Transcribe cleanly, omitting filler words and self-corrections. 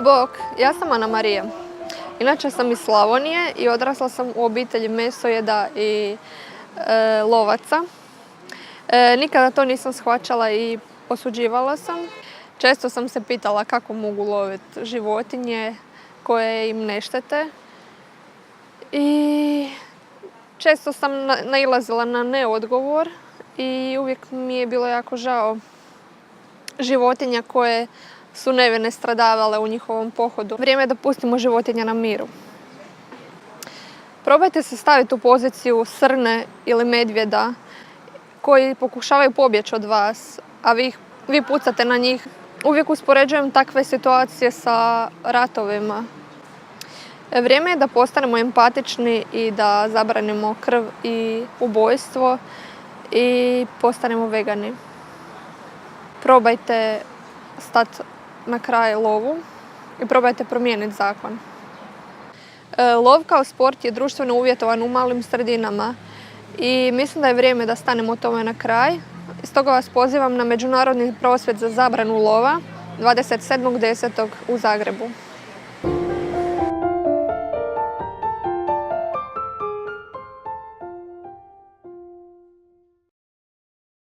Bog, ja sam Ana Marija. Inače sam iz Slavonije i odrasla sam u obitelji mesojeda i lovaca. Nikada to nisam shvaćala i osuđivala sam. Često sam se pitala kako mogu loviti životinje koje im ne štete. I često sam nailazila na neodgovor i uvijek mi je bilo jako žao životinja koje su nevine stradavale u njihovom pohodu. Vrijeme je da pustimo životinja na miru. Probajte se staviti u poziciju srne ili medvjeda koji pokušavaju pobjeći od vas, a vi pucate na njih. Uvijek uspoređujem takve situacije sa ratovima. Vrijeme je da postanemo empatični i da zabranimo krv i ubojstvo i postanemo vegani. Probajte stati na kraj lovu i probajte promijeniti zakon. Lov kao sport je društveno uvjetovan u malim sredinama i mislim da je vrijeme da stanemo tome na kraj. Stoga vas pozivam na međunarodni prosvjed za zabranu lova 27.10. u Zagrebu.